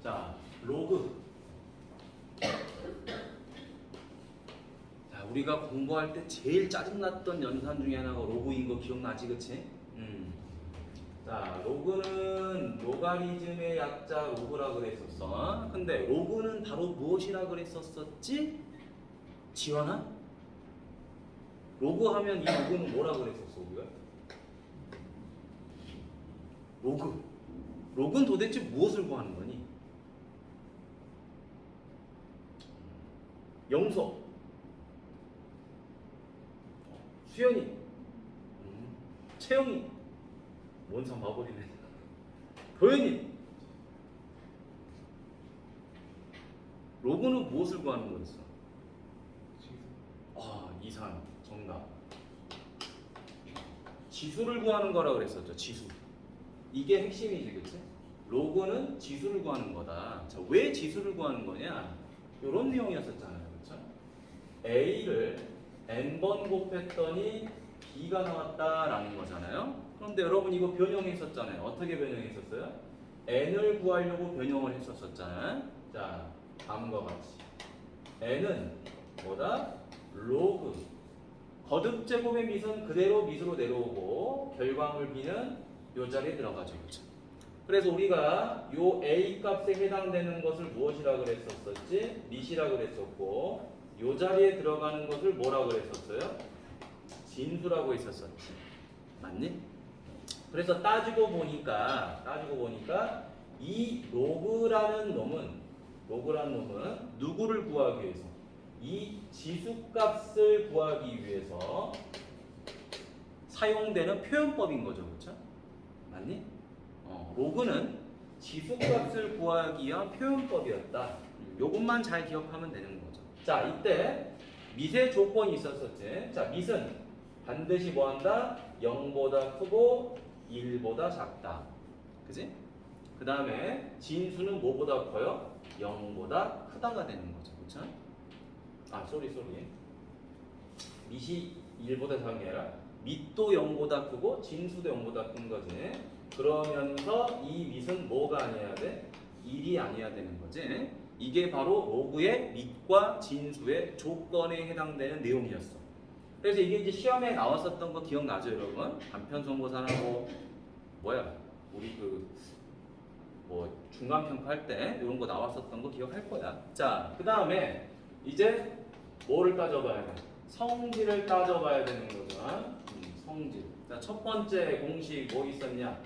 자, 로그. 자, 우리가 공부할 때 제일 짜증났던 연산 중에 하나가 로그인 거 기억나지, 그치? 자, 로그는 로가리즘의 약자 로그라 그랬었어. 근데 로그는 바로 무엇이라 그랬었었지? 지원아? 로그 하면 이 로그는 뭐라 그랬었어, 우리가? 로그. 로그는 도대체 무엇을 구하는 거니? 영서. 수연이. 채영이. 뭔상 봐버리네. 도현이. 로그는 무엇을 구하는 거였어? 아, 이산 정답. 지수를 구하는 거라 그랬었죠. 지수. 이게 핵심이지, 그치? 로그는 지수를 구하는 거다. 자, 왜 지수를 구하는 거냐? 이런 내용이었었잖아요, 그렇죠? A를 n번 곱했더니 B가 나왔다라는 거잖아요. 그런데 여러분 이거 변형했었잖아요. 어떻게 변형했었어요? n을 구하려고 변형을 했었잖아요. 자, 다음과 같이 n은 뭐다? 로그. 거듭 제곱의 밑은 그대로 밑으로 내려오고 결과물 b는 요 자리에 들어가죠. 그렇죠? 그래서 우리가 요 a 값에 해당되는 것을 무엇이라 그랬었지? 밑이라 그랬었고 요 자리에 들어가는 것을 뭐라 그랬었어요? 진수라고 했었었지. 맞니? 그래서 따지고 보니까 이 로그라는 놈은 누구를 구하기 위해서? 이 지수값을 구하기 위해서 사용되는 표현법인 거죠. 그렇죠? 맞니? 로그는 지수값을 구하기 위한 표현법이었다. 요것만 잘 기억하면 되는 거죠. 자, 이때 밑의 조건이 있었었지. 자, 밑은 반드시 뭐한다? 0보다 크고 1보다 작다. 그지? 그 다음에 진수는 뭐보다 커요? 0보다 크다가 되는 거죠. 그쵸? 아, 쏘리. 밑이 1보다 작은 게 아니라 밑도 0보다 크고 진수도 0보다 큰 거지. 그러면서 이 밑은 뭐가 아니어야 돼? 1이 아니어야 되는 거지. 이게 바로 로그의 밑과 진수의 조건에 해당되는 내용이었어. 그래서 이게 이제 시험에 나왔었던 거 기억나죠, 여러분? 단편성고사라고 우리 중간 평가할 때 이런 거 나왔었던 거 기억할 거야. 자, 그 다음에 이제 뭐를 따져봐야 돼? 성질을 따져봐야 되는 거죠. 성질. 자, 첫 번째 공식 뭐 있었냐?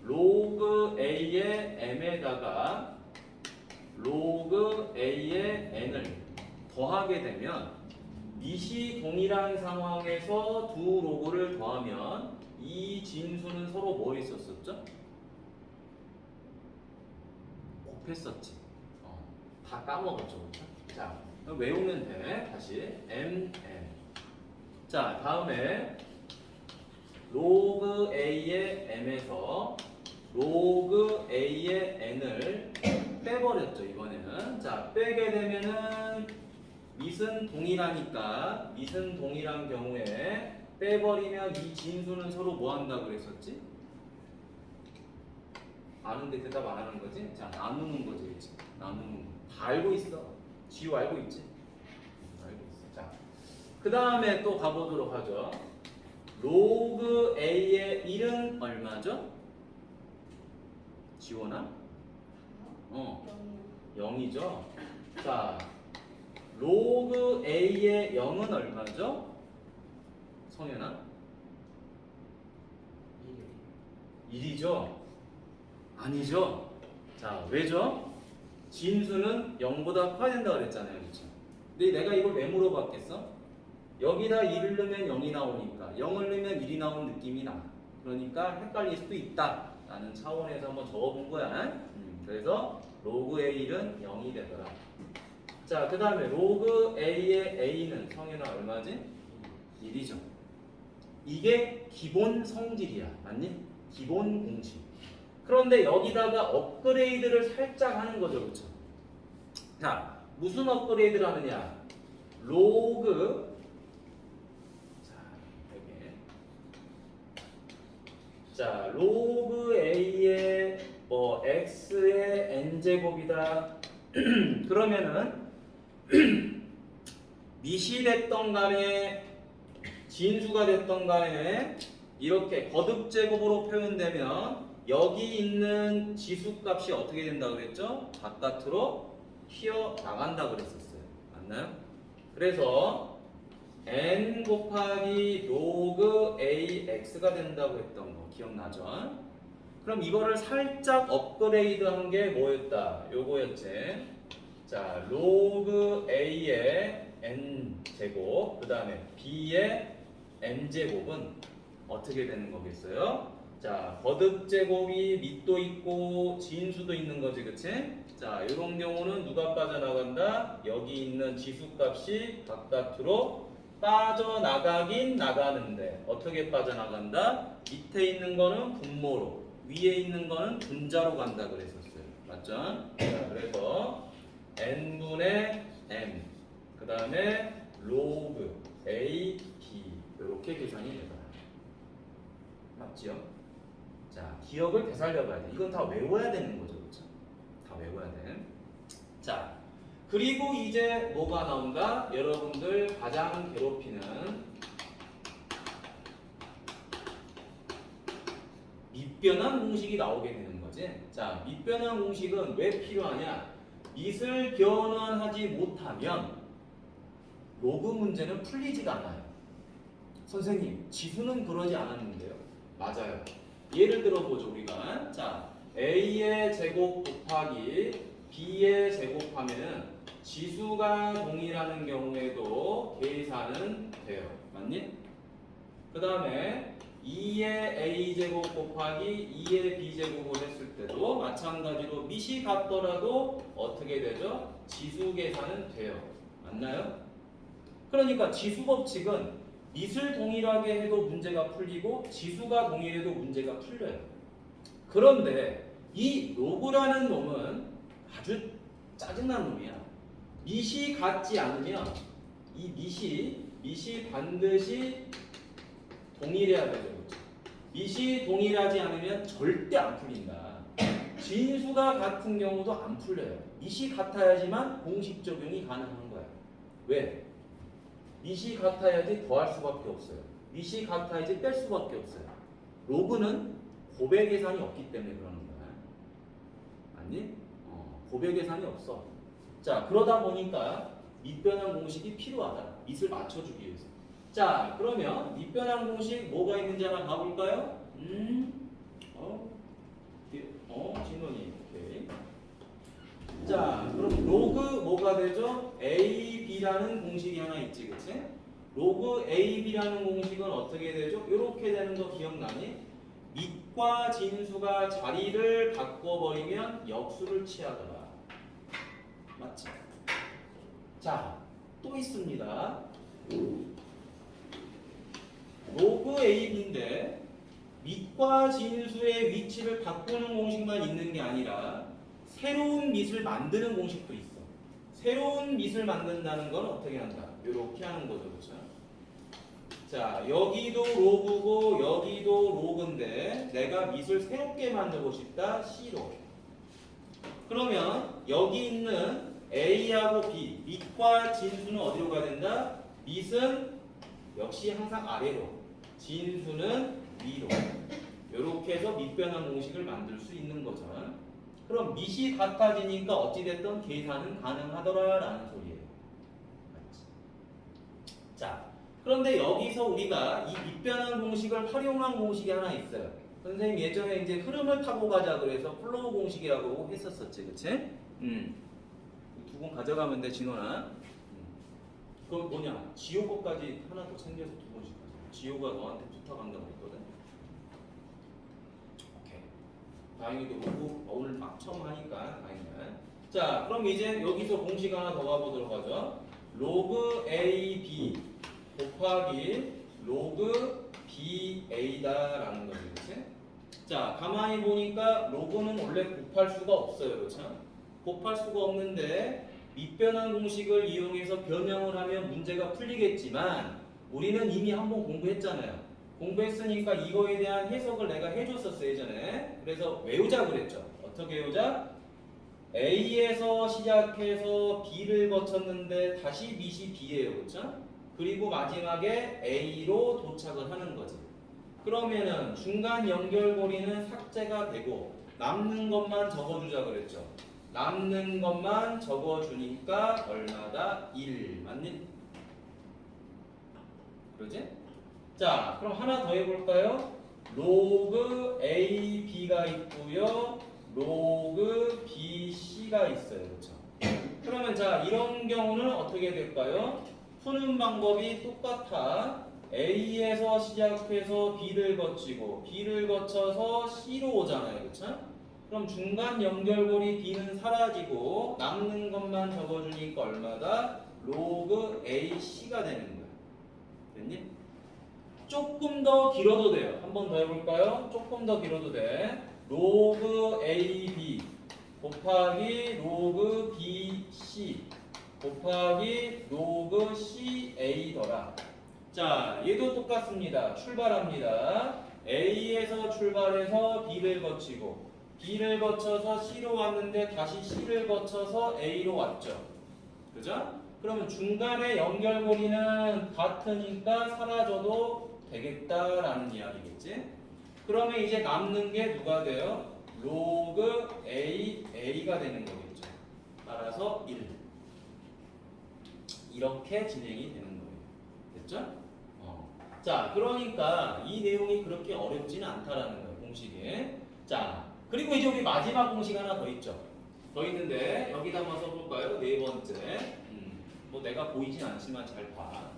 로그 a의 m에다가 로그 a의 n을 더하게 되면 밑이 동일한 상황에서 두 로그를 더하면 이 진수는 서로 뭐 있었었죠? 곱했었지. 다 까먹었죠. 그렇죠? 자, 외우면 돼. 다시 m. 자, 다음에 로그 a의 m에서 로그 a의 n을 빼버렸죠. 이번에는. 자, 빼게 되면은 밑은 동일하니까 밑은 동일한 경우에 빼버리면 이 진수는 서로 뭐 한다 그랬었지? 아는데 대답 안 하는 거지? 자, 나누는 거지. 그치? 나누는 거. 다 알고 있어. 지우 알고 있지? 알고 있어. 자, 그 다음에 또 가보도록 하죠. 로그 a의 1은 얼마죠? 지원아? 0이죠. 자, 로그 a의 0은 얼마죠? 성현아? 1이죠? 아니죠? 자, 왜죠? 진수는 0보다 커야 된다고 그랬잖아요. 그렇죠? 근데 내가 이걸 왜 물어봤겠어? 여기다 1을 넣으면 0이 나오니까 0을 넣으면 1이 나오는 느낌이 나. 그러니까 헷갈릴 수도 있다 라는 차원에서 한번 적어본 거야. 그래서 로그 a1은 0이 되더라. 자, 그 다음에 로그 a의 a는 성현아 얼마지? 1이죠. 이게 기본 성질이야. 맞니? 기본 공식. 그런데 여기다가 업그레이드를 살짝 하는 거죠. 그렇죠? 자, 무슨 업그레이드를 하느냐? 로그 로그 a의 뭐 x의 n제곱이다. 그러면은 미시 됐던 간에 진수가 됐던 간에 이렇게 거듭제곱으로 표현되면 여기 있는 지수값이 어떻게 된다고 그랬죠? 바깥으로 튀어나간다 그랬었어요. 맞나요? 그래서 n 곱하기 로그 ax가 된다고 했던 거 기억나죠? 그럼 이거를 살짝 업그레이드한 게 뭐였다? 요거였지. 자, 로그 a의 n 제곱, 그 다음에 b의 n 제곱은 어떻게 되는 거겠어요? 자, 거듭 제곱이 밑도 있고 진수도 있는 거지, 그치? 자, 이런 경우는 누가 빠져나간다? 여기 있는 지수값이 바깥으로 빠져나가긴 나가는데 어떻게 빠져나간다? 밑에 있는 거는 분모로, 위에 있는 거는 분자로 간다 그랬었어요. 맞죠? 자, 그래서 n분의 m, 그 다음에 로그 a, b 이렇게 계산이 되더라. 맞지요? 자, 기억을 되살려봐야 돼. 이건 다 외워야 되는 거죠, 그렇죠? 다 외워야 돼. 자, 그리고 이제 뭐가 나온다? 여러분들 가장 괴롭히는 밑변환 공식이 나오게 되는 거지. 자, 밑변환 공식은 왜 필요하냐? 밑을 변환하지 못하면 로그 문제는 풀리지가 않아요. 선생님, 지수는 그러지 않았는데요. 맞아요. 예를 들어보죠, 우리가. 자, a의 제곱 곱하기 b의 제곱하면은 지수가 동일하는 경우에도 계산은 돼요. 맞니? 그 다음에 2의 a제곱 곱하기 2의 b제곱을 했을 때도 마찬가지로 밑이 같더라도 어떻게 되죠? 지수 계산은 돼요. 맞나요? 그러니까 지수 법칙은 밑을 동일하게 해도 문제가 풀리고 지수가 동일해도 문제가 풀려요. 그런데 이 로그라는 놈은 아주 짜증난 놈이야. 밑이 같지 않으면 이 밑이 반드시 동일해야 되죠. 그렇죠? 밑이 동일하지 않으면 절대 안 풀린다. 진수가 같은 경우도 안 풀려요. 밑이 같아야지만 공식 적용이 가능한 거야. 왜? 밑이 같아야지 더할 수밖에 없어요. 밑이 같아야지 뺄 수밖에 없어요. 로그는 곱의 계산이 없기 때문에 그러는 거야. 아니? 곱의 계산이 없어. 자, 그러다 보니까 밑변환 공식이 필요하다. 밑을 맞춰주기 위해서. 자, 그러면 밑변환 공식 뭐가 있는지 한번 봐볼까요? 진원이 오케이. 자, 그럼 로그 뭐가 되죠? a, b라는 공식이 하나 있지, 그치? 로그 a, b라는 공식은 어떻게 되죠? 이렇게 되는 거 기억나니? 밑과 진수가 자리를 바꿔버리면 역수를 취하더라. 맞지? 자, 또 있습니다. 로그 a, b인데 밑과 진수의 위치를 바꾸는 공식만 있는 게 아니라 새로운 밑을 만드는 공식도 있어. 새로운 밑을 만든다는 건 어떻게 한다? 이렇게 하는 거죠, 그렇죠? 자, 여기도 로그고 여기도 로그인데 내가 밑을 새롭게 만들고 싶다, C로. 그러면 여기 있는 A하고 B, 밑과 진수는 어디로 가야 된다? 밑은 역시 항상 아래로, 진수는 위로. 이렇게 해서 밑변환 공식을 만들 수 있는 거죠. 그럼 밑이 같아지니까 어찌됐든 계산은 가능하더라라는 소리예요. 맞지? 자, 그런데 여기서 우리가 이 밑변환 공식을 활용한 공식이 하나 있어요. 선생님 예전에 이제 흐름을 타고 가자 그래서 플로우 공식이라고 했었었지, 그치? 두 번 가져가면 돼, 진원아. 그건 뭐냐? 지호 거까지 하나 더 챙겨서 두 번씩 가져. 지호가 너한테 부탁한다고 했거든. 오케이. 다행히도 그렇고 오늘 막 처음 하니까 다행이네. 자, 그럼 이제 여기서 공식 하나 더 가보도록 하죠. 로그 AB 곱하기 로그 BA다라는 거죠, 그렇지? 자, 가만히 보니까 로그는 원래 곱할 수가 없어요, 그렇죠? 곱할 수가 없는데 밑변환 공식을 이용해서 변형을 하면 문제가 풀리겠지만 우리는 이미 한번 공부했잖아요. 공부했으니까 이거에 대한 해석을 내가 해줬었어 예전에. 그래서 외우자 그랬죠. 어떻게 외우자? A에서 시작해서 B를 거쳤는데 다시 밑이 B예요. 그렇죠? 그리고 마지막에 A로 도착을 하는 거지. 그러면은 중간 연결고리는 삭제가 되고 남는 것만 적어주자 그랬죠. 남는 것만 적어주니까 얼마다? 1. 맞니? 그러지? 자, 그럼 하나 더 해볼까요? 로그 AB가 있고요. 로그 BC가 있어요. 그렇죠? 그러면 자, 이런 경우는 어떻게 될까요? 푸는 방법이 똑같아. A에서 시작해서 B를 거치고 B를 거쳐서 C로 오잖아요. 그렇죠? 그럼 중간 연결고리 B는 사라지고 남는 것만 적어주니까 얼마다? 로그 AC가 되는 거야. 됐니? 조금 더 길어도 돼요. 한 번 더 해볼까요? 조금 더 길어도 돼. 로그 AB 곱하기 로그 BC 곱하기 로그 CA더라. 자, 얘도 똑같습니다. 출발합니다. A에서 출발해서 B를 거치고 B를 거쳐서 C로 왔는데 다시 C를 거쳐서 A로 왔죠. 그죠? 그러면 중간에 연결고리는 같으니까 사라져도 되겠다라는 이야기겠지? 그러면 이제 남는 게 누가 돼요? 로그 A가 되는 거겠죠. 따라서 1. 이렇게 진행이 되는 거예요. 됐죠? 자, 그러니까 이 내용이 그렇게 어렵지는 않다라는 거예요. 공식이. 자, 그리고 이제 우리 마지막 공식 하나 더 있죠. 더 있는데 여기다 한번 써볼까요? 네 번째. 뭐 내가 보이진 않지만 잘 봐.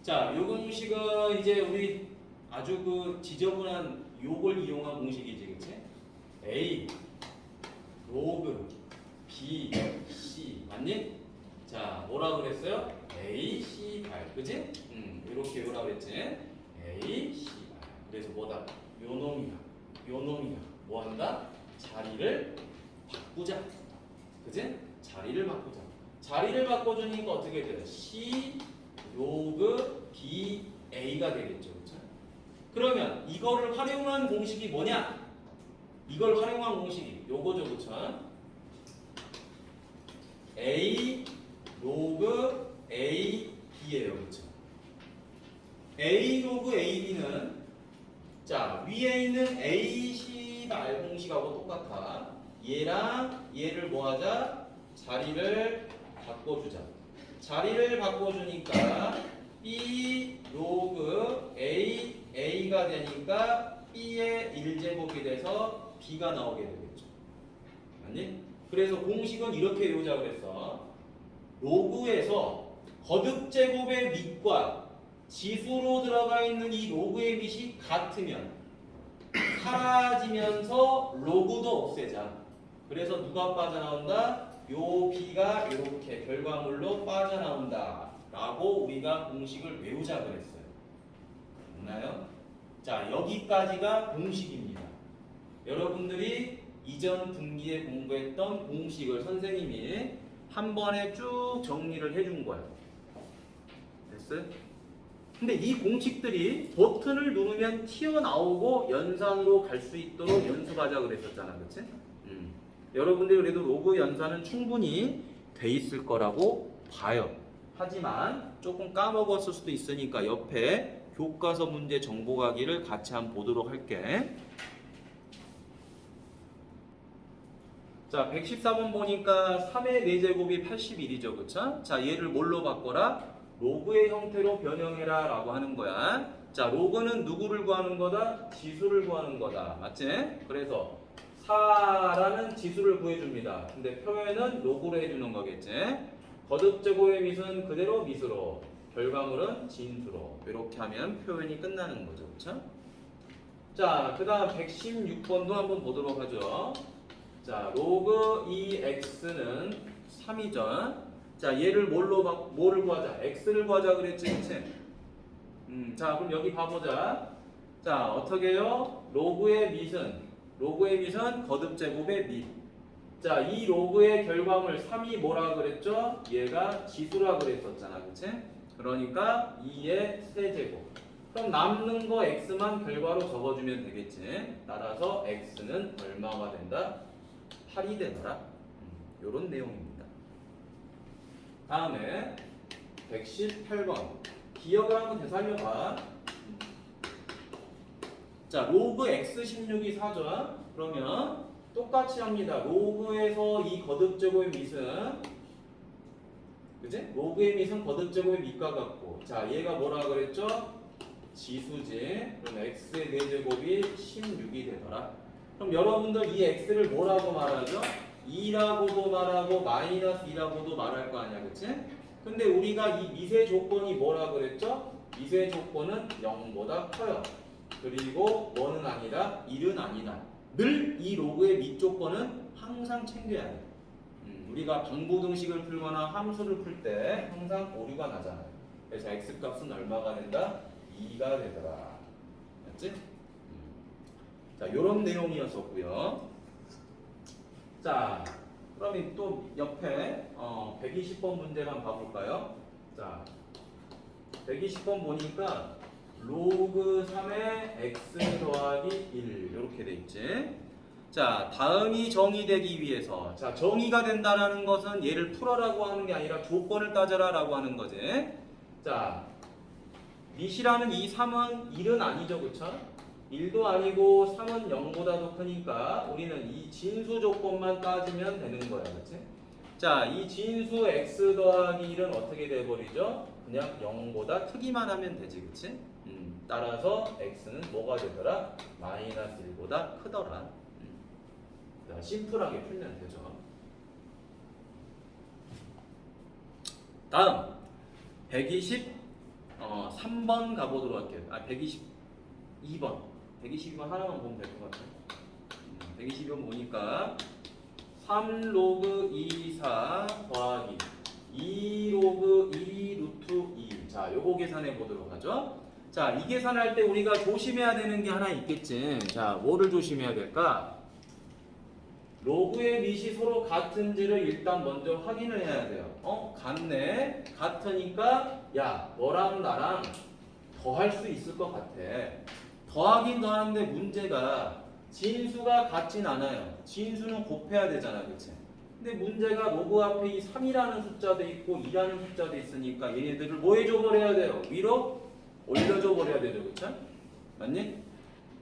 자, 요 공식은 이제 우리 아주 그 지저분한 요걸 이용한 공식이지, 그치? A 로그 B C 맞니? 자, 뭐라 그랬어요? A C 8, 그치? 이렇게 요라 그랬지? A C 8. 그래서 뭐다? 요 놈이야. 뭐 한다? 자리를 바꾸자, 그치? 자리를 바꾸자. 자리를 바꿔주니까 어떻게 돼요? C 로그 B A가 되겠죠, 그렇죠? 그러면 이거를 활용한 공식이 뭐냐? 이걸 활용한 공식이 요거죠, 그렇죠? A 로그 A B예요, 그렇죠? A 로그 A B는 자 위에 있는 A C 말 공식하고 똑같아. 얘랑 얘를 뭐하자? 자리를 바꿔주자. 자리를 바꿔주니까 B 로그 A가 되니까 B의 1제곱이 돼서 B가 나오게 되겠죠. 맞니? 그래서 공식은 이렇게 외우자 그랬어. 로그에서 거듭제곱의 밑과 지수로 들어가 있는 이 로그의 밑이 같으면 사라지면서 로그도 없애자. 그래서 누가 빠져나온다? 요 B가 이렇게 결과물로 빠져나온다 라고 우리가 공식을 외우자 그랬어요. 됐나요? 자, 여기까지가 공식입니다. 여러분들이 이전 분기에 공부했던 공식을 선생님이 한 번에 쭉 정리를 해준 거예요. 됐어요? 근데 이 공식들이 버튼을 누르면 튀어나오고 연산으로 갈 수 있도록 연습하자 그랬었잖아, 그치? 여러분들이 그래도 로그 연산은 충분히 돼 있을 거라고 봐요. 하지만 조금 까먹었을 수도 있으니까 옆에 교과서 문제 정보가기를 같이 한번 보도록 할게. 자, 114번 보니까 3의 4제곱이 81이죠, 그쵸? 자, 얘를 뭘로 바꿔라? 로그의 형태로 변형해라 라고 하는 거야. 자, 로그는 누구를 구하는 거다? 지수를 구하는 거다. 맞지? 그래서 4라는 지수를 구해줍니다. 근데 표현은 로그로 해주는 거겠지? 거듭제곱의 밑은 그대로 밑으로, 결과물은 진수로. 이렇게 하면 표현이 끝나는 거죠, 그쵸? 자, 그 다음 116번도 한번 보도록 하죠. 자, 로그 2x는 3이죠. 자, 얘를 뭐를 구하자? x를 구하자 그랬지, 그치? 자, 그럼 여기 봐보자. 자, 어떻게 해요? 로그의 밑은 거듭제곱의 밑. 자, 이 로그의 결과물 3이 뭐라 그랬죠? 얘가 지수라 그랬었잖아, 그치? 그러니까 2의 세제곱. 그럼 남는 거 x만 결과로 적어주면 되겠지. 따라서 x는 얼마가 된다? 8이 되더라. 요런 내용입니다. 다음에 118번. 기억을 한번 되살려봐. 자, 로그 x16이 4죠. 그러면 똑같이 합니다. 로그에서 이 거듭제곱의 밑은, 그지? 로그의 밑은 거듭제곱의 밑과 같고, 자, 얘가 뭐라 그랬죠? 지수지. 그럼 x의 4제곱이 16이 되더라. 그럼 여러분들 이 x를 뭐라고 말하죠? 2라고도 말하고 마이너스 2라고도 말할 거 아니야, 그치? 근데 우리가 이 미세 조건이 뭐라 그랬죠? 미세 조건은 0보다 커요. 그리고 뭐는 아니다, 1은 아니다. 늘 이 로그의 밑 조건은 항상 챙겨야 돼. 우리가 방부등식을 풀거나 함수를 풀 때 항상 오류가 나잖아요. 그래서 x 값은 얼마가 된다? 2가 되더라. 맞지? 자, 요런 내용이었었고요. 자, 그러면 또 옆에 120번 문제만 봐볼까요? 자, 120번 보니까 로그 3의 x 더하기 1 이렇게 돼 있지. 자, 다음이 정의되기 위해서, 자, 정의가 된다라는 것은 얘를 풀어라고 하는 게 아니라 조건을 따져라라고 하는 거지. 자, 밑이라는 이 3은 1은 아니죠, 그쵸? 1도 아니고 3은 0보다 더 크니까 우리는 이 진수 조건만 따지면 되는 거야, 그치? 자, 이 진수 x 더하기 1은 어떻게 돼버리죠? 그냥 0보다 크기만 하면 되지, 그치? 따라서 x는 뭐가 되더라? 마이너스 1보다 크더라. 자, 심플하게 풀면 되죠. 다음 123번 가보도록 할게요. 122번. 122번 하나만 보면 될 것 같아요. 122번 보니까 3 로그 2 4 더하기 2 로그 2 루트 2. 자, 요거 계산해 보도록 하죠. 자, 이 계산할 때 우리가 조심해야 되는 게 하나 있겠지. 자, 뭐를 조심해야 될까? 로그의 밑이 서로 같은지를 일단 먼저 확인을 해야 돼요. 같네. 같으니까 야, 너랑 나랑 더할 수 있을 것 같아. 더하긴 더하는데 문제가 진수가 같진 않아요. 진수는 곱해야 되잖아, 그치? 근데 문제가 로그 앞에 이 3이라는 숫자도 있고 2라는 숫자도 있으니까 얘네들을 뭐 해줘 버려야 돼요? 위로 올려줘 버려야 되죠, 그쵸? 맞니?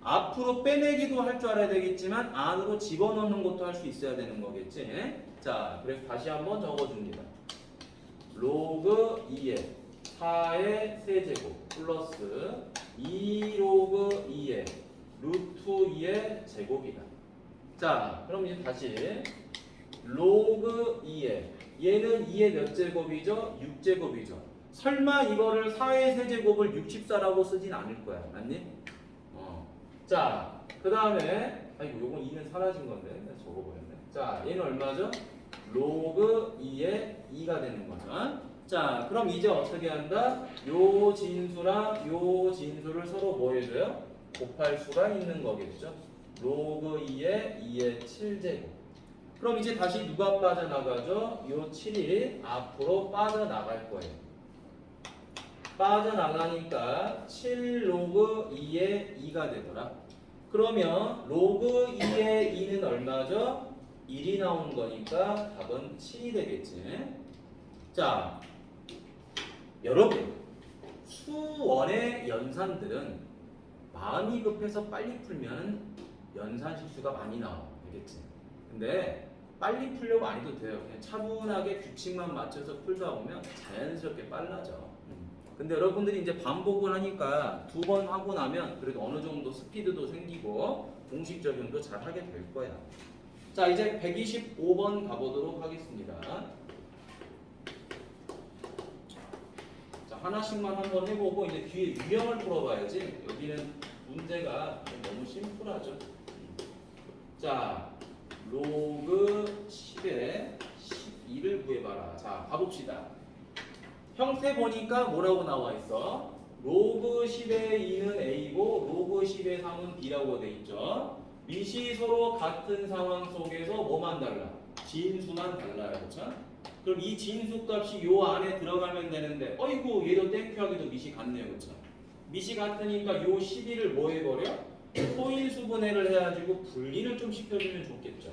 앞으로 빼내기도 할 줄 알아야 되겠지만 안으로 집어넣는 것도 할 수 있어야 되는 거겠지? 자, 그래서 다시 한번 적어줍니다. 로그 2의 4의 세제곱 플러스 2 로그 2의 루트 2의 제곱이다. 자, 그럼 이제 다시 로그 2의 얘는 2의 몇 제곱이죠? 6제곱이죠. 설마 이거를 4의 세제곱을 64라고 쓰진 않을 거야. 맞니? 자, 그 다음에 아이고 요건 2는 사라진 건데 내가 적어버렸네. 자, 얘는 얼마죠? 로그 2의 2가 되는 거죠. 자, 그럼 이제 어떻게 한다? 요 진수랑 요 진수를 서로 뭐 해줘요? 곱할 수가 있는 거겠죠. 로그 2의 2의 7제곱. 그럼 이제 다시 누가 빠져나가죠? 요 7이 앞으로 빠져나갈 거예요. 빠져나가니까 7 로그 2의 2가 되더라. 그러면 로그 2의 2는 얼마죠? 1이 나온 거니까 답은 7이 되겠지. 자, 여러분 수원의 연산들은 마음이 급해서 빨리 풀면 연산 실수가 많이 나와. 되겠지. 근데 빨리 풀려고 안 해도 돼요. 그냥 차분하게 규칙만 맞춰서 풀다 보면 자연스럽게 빨라져. 근데 여러분들이 이제 반복을 하니까 2번 하고 나면 그래도 어느 정도 스피드도 생기고 공식 적용도 잘 하게 될 거야. 자, 이제 125번 가보도록 하겠습니다. 자, 하나씩만 한번 해보고 이제 뒤에 유형을 풀어봐야지. 여기는 문제가 너무 심플하죠. 자, 로그 10에 12를 구해봐라. 자, 가봅시다. 형태 보니까 뭐라고 나와 있어? 로그 10의 2는 A고 로그 10의 3은 B라고 돼 있죠. 밑이 서로 같은 상황 속에서 뭐만 달라? 진수만 달라요. 그렇죠? 그럼 이 진수 값이 요 안에 들어가면 되는데 어이구 얘도 땡큐하기도 밑이 같네요. 그렇죠? 밑이 같으니까 요 12를 뭐 해버려? 소인수분해를 해가지고 분리를 좀 시켜주면 좋겠죠.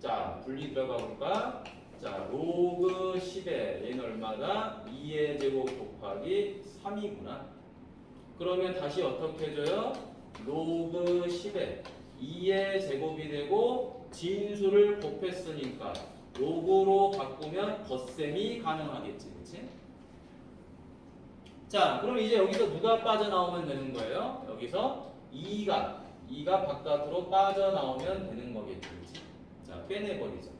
자, 분리 들어가 볼까? 자, 로그 10에 얘는 얼마다? 2의 제곱 곱하기 3이구나. 그러면 다시 어떻게 해줘요? 로그 10에 2의 제곱이 되고 진수를 곱했으니까 로그로 바꾸면 덧셈이 가능하겠지, 그치? 자, 그럼 이제 여기서 누가 빠져나오면 되는 거예요? 여기서 2가 바깥으로 빠져나오면 되는 거겠죠, 그치? 자, 빼내버리죠.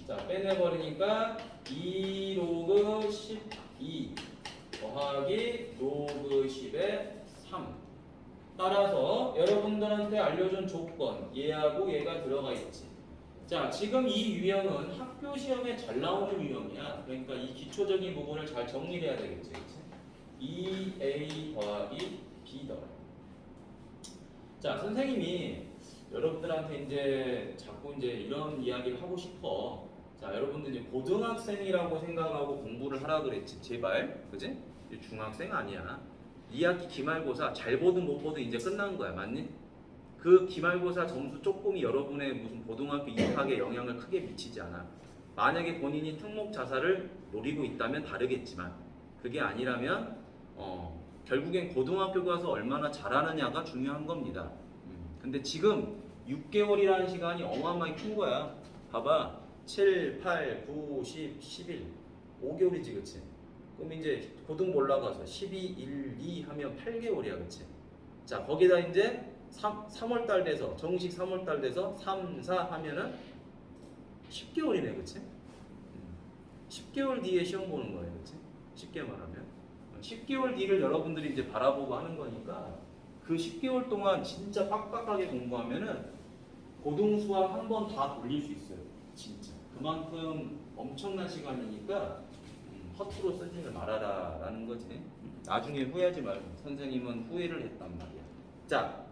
자, 빼내버리니까 2 로그 12 더하기 로그 10의 3. 따라서 여러분들한테 알려준 조건, 얘하고 얘가 들어가 있지. 자, 지금 이 유형은 학교 시험에 잘 나오는 유형이야. 그러니까 이 기초적인 부분을 잘 정리해야 되겠지, 그치? 2a 더하기 b더라. 자, 선생님이 여러분들한테 이제 자꾸 이제 이런 이야기를 하고 싶어. 자, 여러분들 이제 고등학생이라고 생각하고 공부를 하라 그랬지, 제발, 그지? 중학생 아니야. 2학기 기말고사 잘 보든 못 보든 이제 끝난 거야, 맞니? 그 기말고사 점수 조금이 여러분의 무슨 고등학교 입학에 영향을 크게 미치지 않아. 만약에 본인이 특목 자사를 노리고 있다면 다르겠지만 그게 아니라면 결국엔 고등학교 가서 얼마나 잘하느냐가 중요한 겁니다. 근데 지금 6개월이라는 시간이 어마어마하게 큰 거야. 봐봐. 7, 8, 9, 10, 11 5개월이지, 그치? 그럼 이제 고등 올라가서 12, 1, 2 하면 8개월이야, 그치? 자, 거기다 이제 3월달 돼서 정식 3월달 돼서 3, 4 하면은 10개월이네, 그치? 10개월 뒤에 시험 보는 거예요, 그치? 쉽게 말하면 10개월 뒤를 여러분들이 이제 바라보고 하는 거니까 그 10개월 동안 진짜 빡빡하게 공부하면은 고등 수학 한 번 다 돌릴 수 있어요, 진짜. 그만큼 엄청난 시간이니까 허투루 쓰지를 말아라 라는 거지. 나중에 후회하지 말고. 선생님은 후회를 했단 말이야. 자,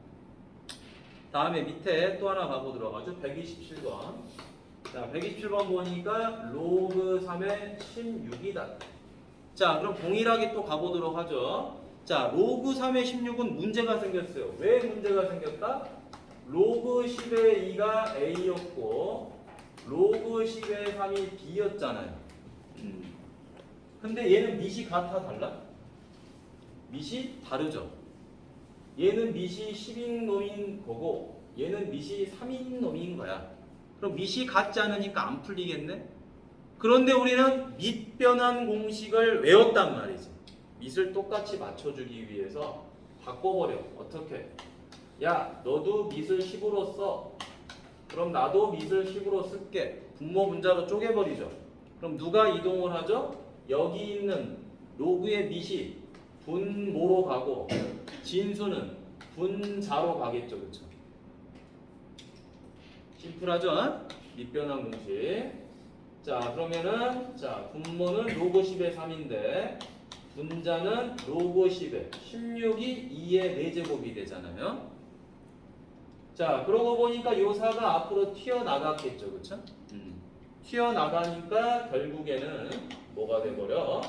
다음에 밑에 또 하나 가보도록 하죠. 127번. 자, 127번 보니까 로그 3의 16이다. 자, 그럼 동일하게 또 가보도록 하죠. 자, 로그 3의 16은 문제가 생겼어요. 왜 문제가 생겼다? 로그 10의 2가 A였고 로그 10의 3이 B였잖아요. 근데 얘는 밑이 같아, 달라? 밑이 다르죠. 얘는 밑이 10인 놈인 거고 얘는 밑이 3인 놈인 거야. 그럼 밑이 같지 않으니까 안 풀리겠네? 그런데 우리는 밑 변환 공식을 외웠단 말이지. 밑을 똑같이 맞춰주기 위해서 바꿔버려. 어떻게? 야, 너도 밑을 10으로 써. 그럼 나도 밑을 10으로 쓸게. 분모 분자로 쪼개버리죠. 그럼 누가 이동을 하죠? 여기 있는 로그의 밑이 분모로 가고 진수는 분자로 가겠죠, 그렇죠? 심플하죠? 밑변환 공식. 자, 그러면은 자, 분모는 로그 10의 3인데 분자는 로그 10의 16이 2의 4제곱이 되잖아요. 자, 그러고 보니까 요 4가 앞으로 튀어나갔겠죠, 그렇죠? 튀어나가니까 결국에는 뭐가 돼버려?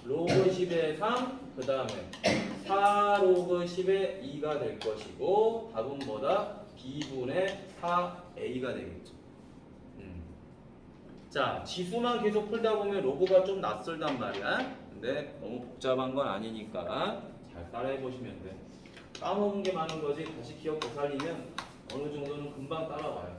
로그 10의 3, 그 다음에 4 로그 10의 2가 될 것이고 답은 뭐다? B분의 4A가 되겠죠. 자, 지수만 계속 풀다 보면 로그가 좀 낯설단 말이야. 근데 너무 복잡한 건 아니니까 잘 따라해 보시면 돼. 까먹은 게 많은 거지 다시 기억 되살리면 어느 정도는 금방 따라와요.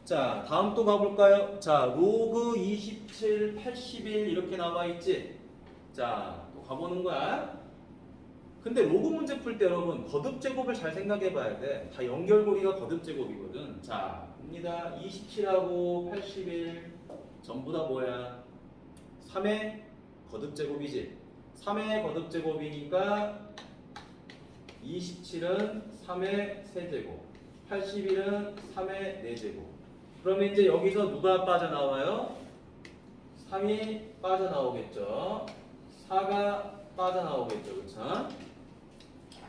자, 다음 또 가볼까요? 자, 로그 27, 81 이렇게 나와 있지? 자, 또 가보는 거야. 근데 로그 문제 풀 때 여러분 거듭 제곱을 잘 생각해 봐야 돼. 다 연결고리가 거듭 제곱이거든. 자, 봅니다. 27하고 81 전부 다 뭐야? 3의 거듭 제곱이지. 3의 거듭 제곱이니까 27은 3의 세제곱, 81은 3의 4제곱. 그러면 이제 여기서 누가 빠져나와요? 3이 빠져나오겠죠. 4가 빠져나오겠죠. 그렇죠?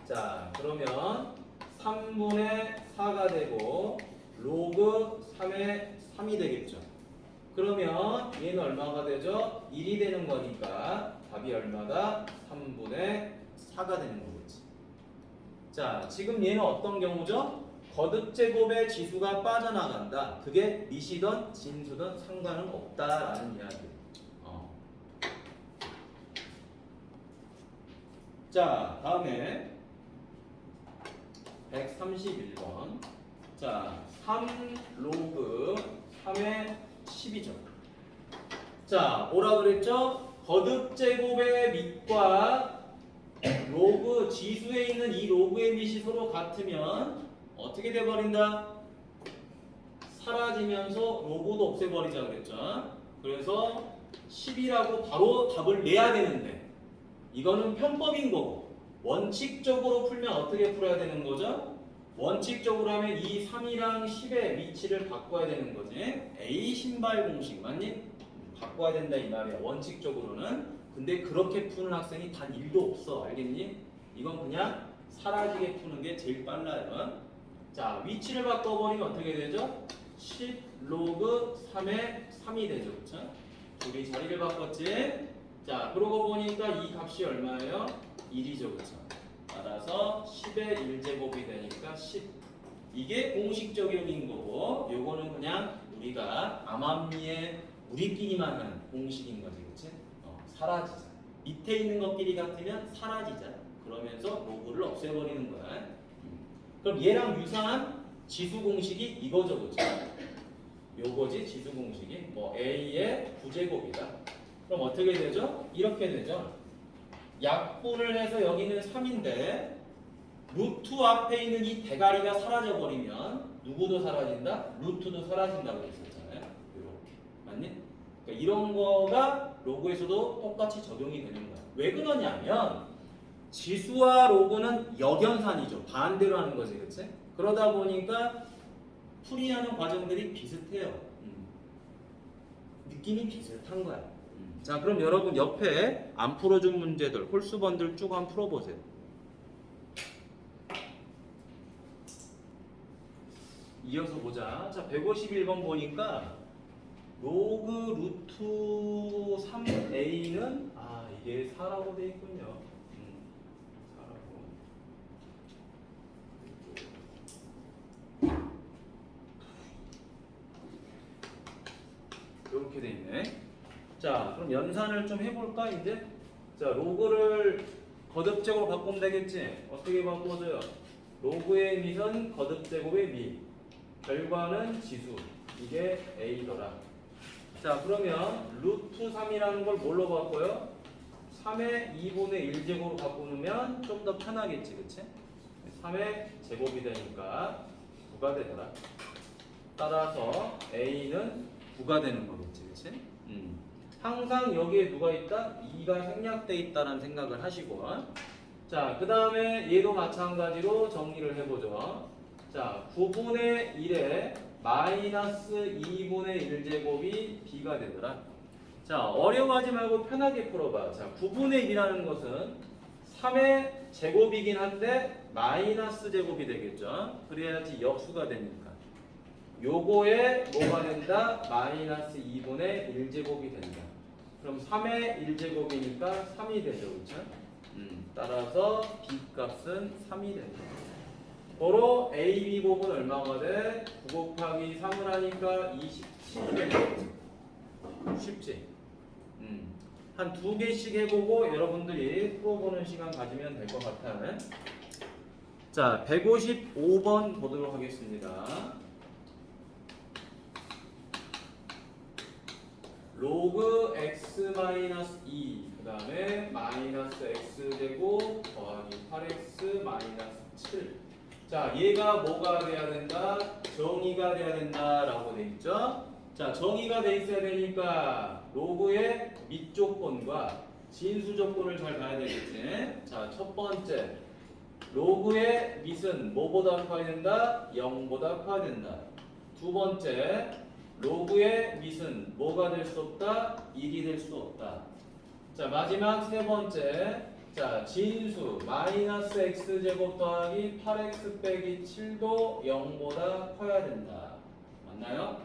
자, 그러면 3분의 4가 되고 로그 3의 3이 되겠죠. 그러면 얘는 얼마가 되죠? 1이 되는 거니까 답이 얼마다? 3분의 4가 되는 거겠지. 자, 지금 얘는 어떤 경우죠? 거듭제곱의 지수가 빠져나간다. 그게 미시든 진수든 상관은 없다라는 이야기. 자, 다음에 131번. 자, 3 로그 3의 10이죠. 자, 뭐라 그랬죠? 거듭제곱의 밑과 로그 지수에 있는 이 로그의 밑이 서로 같으면 어떻게 돼버린다? 사라지면서 로그도 없애버리자 그랬죠. 그래서 10이라고 바로 답을 내야 되는데 이거는 편법인 거고 원칙적으로 풀면 어떻게 풀어야 되는 거죠? 원칙적으로 하면 이 3이랑 10의 위치를 바꿔야 되는 거지. A 신발 공식 맞니? 바꿔야 된다 이 말이야. 원칙적으로는. 근데 그렇게 푸는 학생이 단 1도 없어. 알겠니? 이건 그냥 사라지게 푸는 게 제일 빨라요. 자, 위치를 바꿔버리면 어떻게 되죠? 10 로그 3의 3이 되죠. 그쵸? 둘이 자리를 바꿨지? 자, 그러고 보니까 이 값이 얼마예요? 1이죠. 그쵸? 따라서 10의 1제곱이 되니까 10. 이게 공식 적용인 거고 요거는 그냥 우리가 암암리에 우리끼리만 하는 공식인 거지. 그치? 사라지자. 밑에 있는 것끼리 같으면 사라지자. 그러면서 로그를 없애버리는 거야. 그럼 얘랑 유사한 지수 공식이 이거죠. 그쵸? 요거지 지수 공식이. 뭐 A의 9제곱이다. 그럼 어떻게 되죠? 이렇게 되죠. 약분을 해서 여기는 3인데 루트 앞에 있는 이 대가리가 사라져버리면 누구도 사라진다? 루트도 사라진다고 했었잖아요. 이렇게. 맞니? 그러니까 이런 거가 로그에서도 똑같이 적용이 되는 거야. 왜 그러냐면 지수와 로그는 역연산이죠. 반대로 하는 거지. 그치? 그러다 보니까 풀이하는 과정들이 비슷해요. 느낌이 비슷한 거야. 자, 그럼 여러분 옆에 안 풀어준 문제들 홀수번들 쭉 한번 풀어보세요. 이어서 보자. 자, 151번 보니까 로그 루트 3a는 이게 4라고 돼 있군요. 4라고. 이렇게 돼 있네. 자, 그럼 연산을 좀 해볼까 이제? 자, 로그를 거듭제곱으로 바꾸면 되겠지? 어떻게 바꿔줘요? 로그의 밑은 거듭제곱의 밑, 결과는 지수. 이게 a더라. 자, 그러면 루트 3이라는 걸 뭘로 바꿔요? 3의 2분의 1제곱으로 바꾸면 좀 더 편하겠지, 그치? 3의 제곱이 되니까 9가 되더라. 따라서 a는 9가 되는 거겠지, 그치? 항상 여기에 누가 있다? 2가 생략돼 있다는 생각을 하시고. 자, 그 다음에 얘도 마찬가지로 정리를 해보죠. 자, 9분의 1에 마이너스 2분의 1제곱이 b가 되더라. 자, 어려워하지 말고 편하게 풀어봐. 자, 9분의 1이라는 것은 3의 제곱이긴 한데 마이너스 제곱이 되겠죠. 그래야지 역수가 되니까. 요거에 뭐가 된다? 마이너스 2분의 1제곱이 된다. 그럼 3의 1제곱이니까 3이 되죠. 그렇죠? 따라서 b 값은 3이 된다. 바로 a, b 곱은 얼마가 돼? 9 곱하기 3을 하니까 27이 되는 거지. 쉽지? 한 2개씩 해보고 여러분들이 풀어보는 시간 가지면 될 것 같아. 자, 155번 보도록 하겠습니다. 로그 x 마이너스 2, 그 다음에 마이너스 x 제곱 더하기 8x 마이너스 7. 자, 얘가 뭐가 돼야 된다? 정의가 돼야 된다라고 돼 있죠. 자, 정의가 돼 있어야 되니까 로그의 밑 조건과 진수 조건을 잘 봐야 되겠지. 자, 첫 번째, 로그의 밑은 뭐보다 커야 된다? 0보다 커야 된다. 두 번째, 로그의 밑은 뭐가 될 수 없다? 1이 될 수 없다. 자, 마지막 세 번째, 자, 진수 마이너스 x제곱 더하기 8x 빼기 7도 0보다 커야 된다. 맞나요?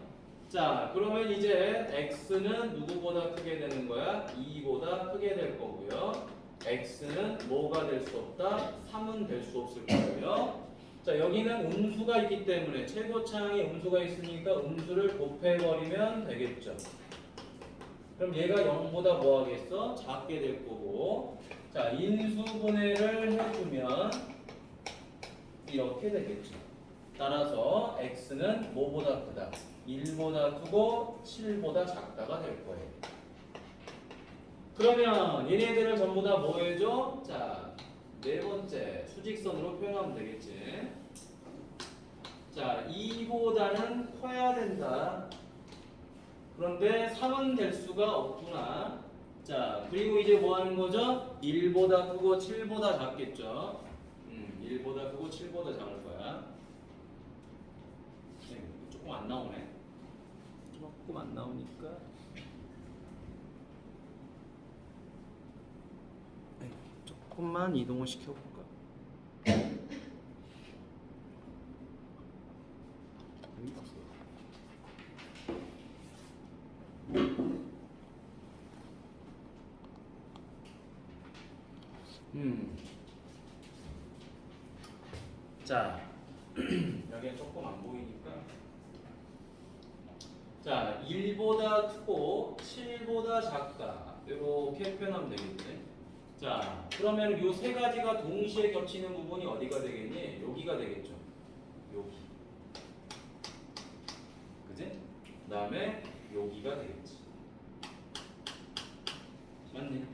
자, 그러면 이제 x는 누구보다 크게 되는 거야? 2보다 크게 될 거고요. x는 뭐가 될 수 없다? 3은 될 수 없을 거고요. 자, 여기는 음수가 있기 때문에 최고차항에 음수가 있으니까 음수를 곱해버리면 되겠죠. 그럼 얘가 0보다 뭐 하겠어? 작게 될 거고. 자, 인수분해를 해주면 이렇게 되겠죠. 따라서 x는 뭐보다 크다? 1보다 크고 7보다 작다가 될 거예요. 그러면 얘네들을 전부 다 뭐 해줘? 자, 네 번째 수직선으로 표현하면 되겠지. 자, 2보다는 커야 된다. 그런데 3은 될 수가 없구나. 자, 그리고 이제 뭐 하는 거죠? 1보다 크고 7보다 작겠죠. 1보다 크고 7보다 작을 거야. 조금 안 나오네. 조금 안 나오니까. 조금만 이동을 시켜볼까? 자, 여기 조금 안 보이니까. 자, 1보다 크고 7보다 작다. 이렇게 표현하면 되겠지. 자, 그러면 이 세 가지가 동시에 겹치는 부분이 어디가 되겠니? 여기가 되겠죠. 여기. 그지? 그 다음에 여기가 되겠지. 맞니?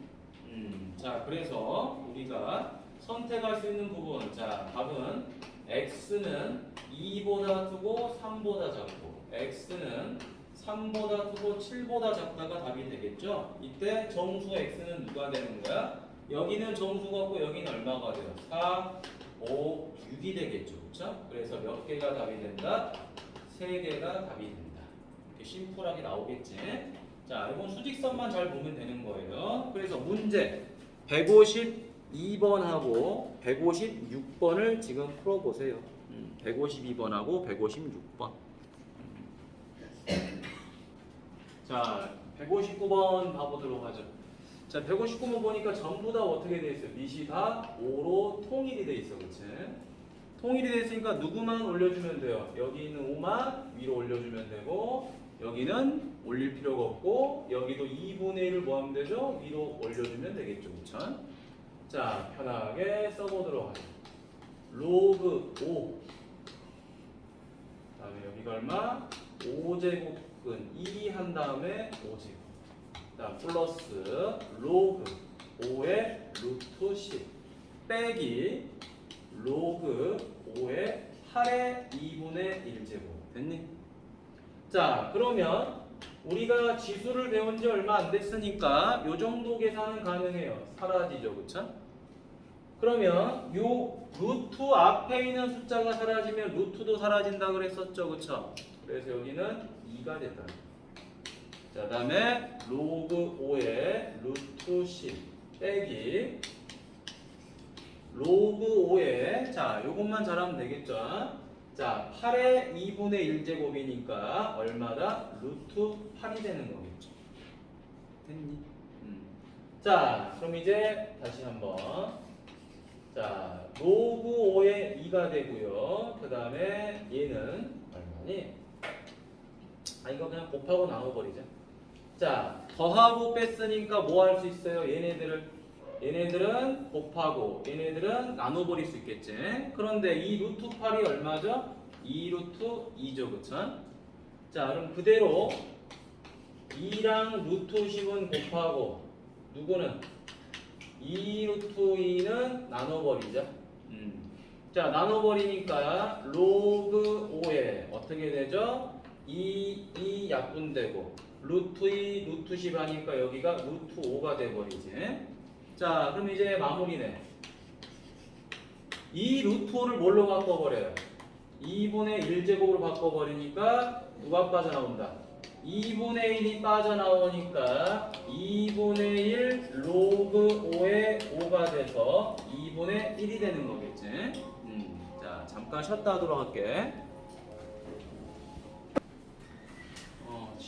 자, 그래서 우리가 선택할 수 있는 부분. 자, 답은 x는 2보다 크고 3보다 작고 x는 3보다 크고 7보다 작다가 답이 되겠죠? 이때 정수 x는 누가 되는 거야? 여기는 정수가 없고 여기는 얼마가 돼요? 4, 5, 6이 되겠죠. 그렇죠? 그래서 몇 개가 답이 된다? 3개가 답이 된다. 이렇게 심플하게 나오겠지? 자, 이건 수직선만 잘 보면 되는 거예요. 그래서 문제 152번하고 156번을 지금 풀어보세요. 152번하고 156번. 자, 159번 봐보도록 하죠. 자, 159번 보니까 전부 다 어떻게 돼 있어요? 밑이 다 5로 통일이 돼 있어, 그렇지? 통일이 돼 있으니까 누구만 올려주면 돼요? 여기 있는 5만 위로 올려주면 되고, 여기는 올릴 필요가 없고, 여기도 2분의 1을 뭐 하면 되죠? 위로 올려주면 되겠죠, 그렇죠? 자, 편하게 써보도록 하죠. 로그 5. 다음에 여기가 얼마? 5제곱근 2 한 다음에 5제곱. 다음 플러스 로그 5의 루트 10 빼기 로그 5의 8의 2분의 1제곱. 됐니? 자, 그러면 우리가 지수를 배운 지 얼마 안 됐으니까 요 정도 계산은 가능해요. 사라지죠, 그쵸? 그러면 요 루트 앞에 있는 숫자가 사라지면 루트도 사라진다 그랬었죠, 그쵸? 그래서 여기는 2가 됐다. 자, 다음에 로그 5의 루트 10 빼기 로그 5의 자, 요것만 잘하면 되겠죠? 자, 8의 2분의 1제곱이니까 얼마다? 루트 8이 되는 거겠죠. 됐니? 자, 그럼 이제 다시 한번. 자, 로그 5의 2가 되고요. 그 다음에 얘는 얼마니? 아, 이거 그냥 곱하고 나눠버리자. 자, 더하고 뺐으니까 뭐 할 수 있어요? 얘네들은 곱하고 얘네들은 나눠버릴 수 있겠지. 그런데 이 루트 8이 얼마죠? 2 루트 2죠, 그쵸? 자, 그럼 그대로 2랑 루트 10은 곱하고 누구는? 2 루트 2는 나눠버리자. 자, 나눠버리니까 로그 5에 어떻게 되죠? 2 약분되고 루트 2, 루트 10 하니까 여기가 루트 5가 돼버리지. 자, 그럼 이제 마무리네. 이 루트 5를 뭘로 바꿔버려요? 2분의 1제곱으로 바꿔버리니까 누가 빠져나온다? 2분의 1이 빠져나오니까 2분의 1 로그 5의 5가 돼서 2분의 1이 되는 거겠지. 자, 잠깐 쉬었다 하도록 할게.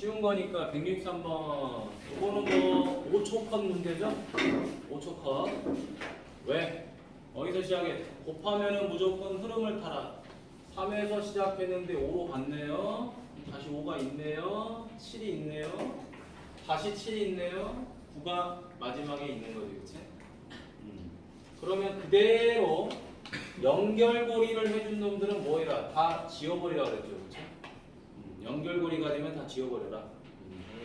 쉬운 거니까 163번. 이거는 뭐 5초 컷 문제죠? 5초 컷. 왜? 어디서 시작해? 곱하면은 무조건 흐름을 타라. 3에서 시작했는데 5로 갔네요. 다시 5가 있네요. 7이 있네요. 다시 7이 있네요. 9가 마지막에 있는 거지, 그치? 그러면 그대로 연결고리를 해준 놈들은 뭐 해라? 다 지워버리라 그랬죠, 그치? 연결고리가 되면 다 지워버려라.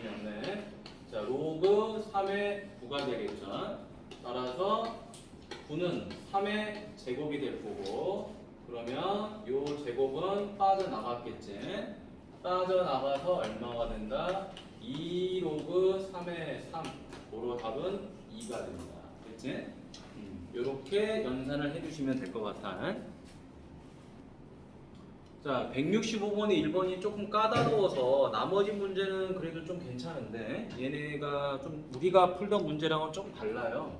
정리됐네. 자, 로그 3의 9가 되겠죠. 따라서 9는 3의 제곱이 될 거고, 그러면 요 제곱은 빠져나갔겠지. 빠져나가서 얼마가 된다? 2 로그 3의 3. 고로 답은 2가 됩니다. 그치? 요렇게 연산을 해주시면 될 것 같아. 자, 165번에 1번이 조금 까다로워서 나머지 문제는 그래도 좀 괜찮은데 얘네가 좀 우리가 풀던 문제랑은 좀 달라요.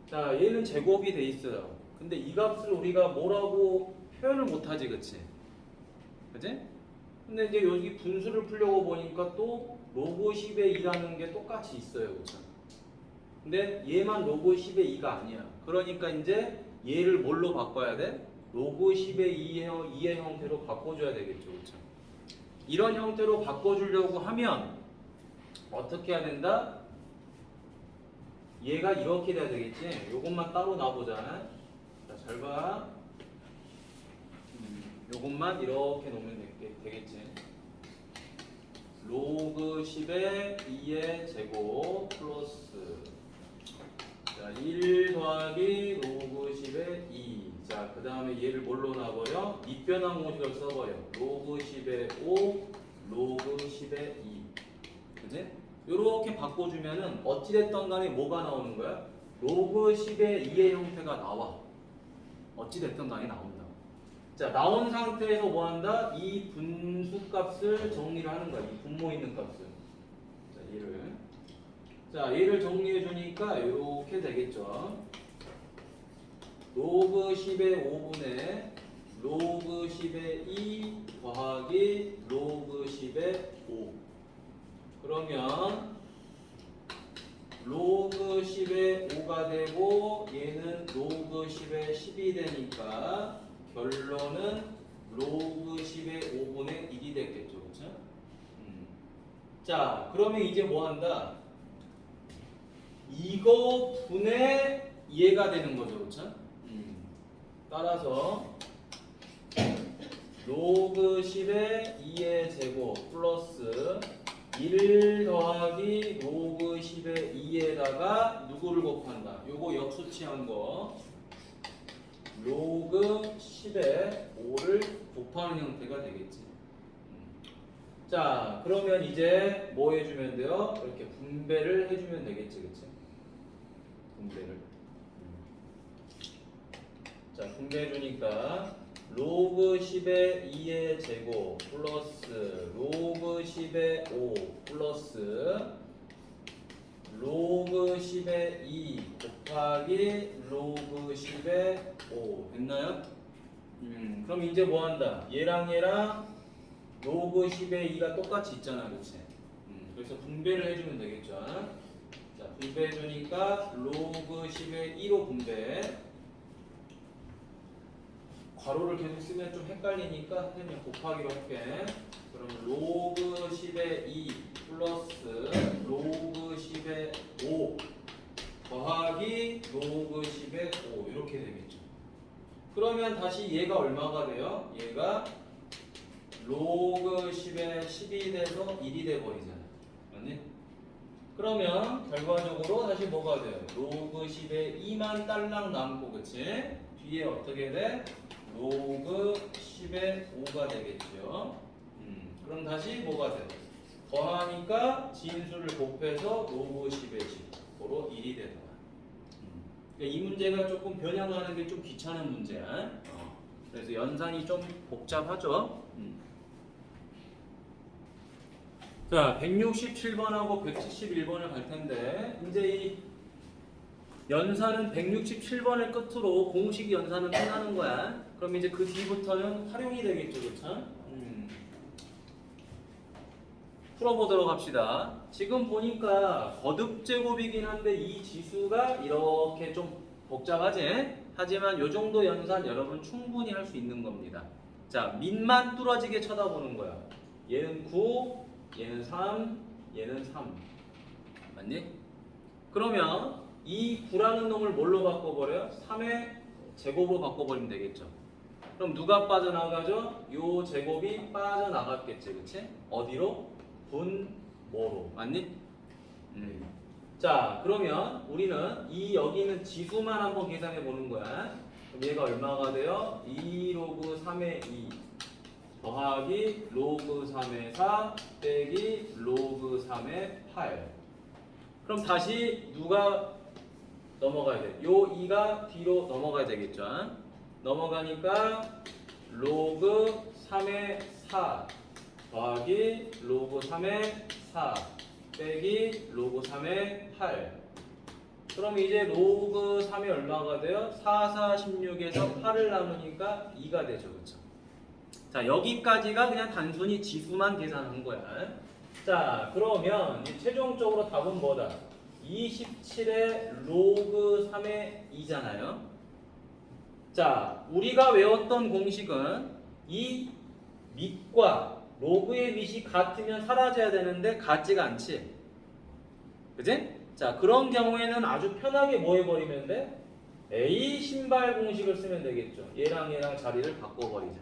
자, 얘는 제곱이 돼 있어요. 근데 이 값을 우리가 뭐라고 표현을 못하지, 그치? 그치? 근데 이제 여기 분수를 풀려고 보니까 또 로그 10의 2라는 게 똑같이 있어요, 그쵸? 근데 얘만 로그 10의 2가 아니야. 그러니까 이제 얘를 뭘로 바꿔야 돼? 로그 10의 2의 형태로 바꿔줘야 되겠죠, 그쵸? 이런 형태로 바꿔주려고 하면 어떻게 해야 된다? 얘가 이렇게 돼야 되겠지? 요것만 따로 놔보자. 자, 잘 봐. 요것만 이렇게 놓으면 되겠지? 로그 10의 2의 제곱 플러스 자, 1 더하기 로그 10의 2. 자, 그 다음에 얘를 뭘로 놔버려? 밑변환 공식을 써버려. 로그 10의 5, 로그 10의 2. 그지? 요렇게 바꿔주면은 어찌됐던 간에 뭐가 나오는 거야? 로그 10의 2의 형태가 나와. 어찌됐든 간에 나온다. 자, 나온 상태에서 뭐 한다? 이 분수 값을 정리를 하는 거야. 이 분모 있는 값을. 자, 얘를 정리해 주니까 이렇게 되겠죠. 로그 10의 5분의 로그 10의 2 더하기 로그 10의 5. 그러면 로그 10의 5가 되고 얘는 로그 10의 10이 되니까 결론은 로그 10의 5분의 1이 되겠죠. 그렇죠? 자, 그러면 이제 뭐 한다? 이거 분의 얘가 되는 거죠. 그렇죠? 따라서 로그 10의 2의 제곱 플러스 1 더하기 로그 10의 2에다가 누구를 곱한다? 요거 역수치한 거 로그 10의 5를 곱하는 형태가 되겠지. 자, 그러면 이제 뭐 해주면 돼요? 이렇게 분배를 해주면 되겠지, 그치? 분배를. 자, 분배해주니까 로그 10의 2의 제곱 플러스 로그 10의 5 플러스 로그 10의 2 곱하기 로그 10의 5 됐나요? 그럼 이제 뭐 한다? 얘랑 로그 10의 2가 똑같이 있잖아, 그치? 그래서 분배를 해주면 되겠죠. 자, 분배해주니까 로그 10의 2로 분배. 괄호를 계속 쓰면 좀 헷갈리니까 그냥 곱하기로 할게. 그럼 로그 10의 2 플러스 로그 10의 5 더하기 로그 10의 5 이렇게 되겠죠. 그러면 다시 얘가 얼마가 돼요? 얘가 로그 10의 10이 돼서 1이 돼버리잖아. 맞니? 그러면 결과적으로 다시 뭐가 돼요? 로그 10의 2만 딸랑 남고, 그치? 뒤에 어떻게 돼? 로그 10의 5가 되겠죠. 그럼 다시 뭐가 돼? 더하니까 진수를 곱해서 로그 10의 10으로 1이 되더라. 그러니까 이 문제가 조금 변형하는 게 좀 귀찮은 문제야. 그래서 연산이 좀 복잡하죠. 자, 167번하고 171번을 갈 텐데 이제 이 연산은 167번을 끝으로 공식 연산은 끝나는 거야. 그럼 이제 그 뒤부터는 활용이 되겠죠, 그렇죠? 풀어보도록 합시다. 지금 보니까 거듭제곱이긴 한데 이 지수가 이렇게 좀 복잡하지? 하지만 요 정도 연산 여러분 충분히 할 수 있는 겁니다. 자, 밑만 뚫어지게 쳐다보는 거야. 얘는 9, 얘는 3, 얘는 3. 맞니? 그러면 이 9라는 놈을 뭘로 바꿔버려요? 3의 제곱으로 바꿔버리면 되겠죠. 그럼 누가 빠져나가죠? 요 제곱이 빠져나갔겠지, 그치? 어디로? 분모로. 맞니? 자, 그러면 우리는 이 여기 있는 지수만 한번 계산해 보는 거야. 그럼 얘가 얼마가 돼요? 2 로그 3의 2 더하기 로그 3의 4 빼기 로그 3의 8. 그럼 다시 누가 넘어가야 돼? 요 2가 뒤로 넘어가야 되겠죠? 넘어가니까 로그 3의 4 더하기 로그 3의 4 빼기 로그 3의 8. 그럼 이제 로그 3이 얼마가 돼요? 4, 4, 16에서 8을 나누니까 2가 되죠. 그쵸? 자, 여기까지가 그냥 단순히 지수만 계산한 거야. 자, 그러면 이 최종적으로 답은 뭐다? 27의 로그 3의 2잖아요. 자, 우리가 외웠던 공식은 이 밑과 로그의 밑이 같으면 사라져야 되는데 같지가 않지. 그지? 자, 그런 경우에는 아주 편하게 뭐 해버리면 돼? A 신발 공식을 쓰면 되겠죠. 얘랑 얘랑 자리를 바꿔버리자.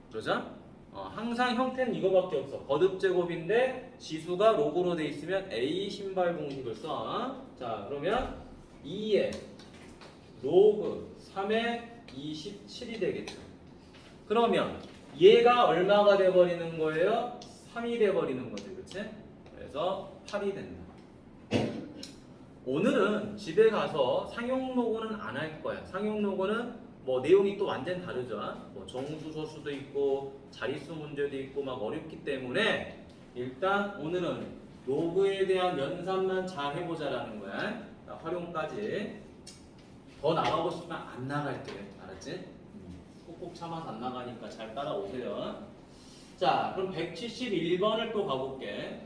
그러자? 항상 형태는 이거밖에 없어. 거듭제곱인데 지수가 로그로 돼 있으면 A 신발 공식을 써. 자, 그러면 2의 로그 3의 27이 되겠죠. 그러면 얘가 얼마가 돼버리는 거예요? 3이 돼버리는 거지, 그치? 그래서 8이 된다. 오늘은 집에 가서 상용 로그는 안 할 거야. 상용 로그는 뭐 내용이 또 완전 다르죠. 뭐 정수소수도 있고 자릿수 문제도 있고 막 어렵기 때문에 일단 오늘은 로그에 대한 연산만 잘 해보자라는 거야. 활용까지. 더 나가고 싶으면 안 나갈게. 알았지? 꾹꾹 참아서 안 나가니까 잘 따라오세요. 자, 그럼 171번을 또 가볼게.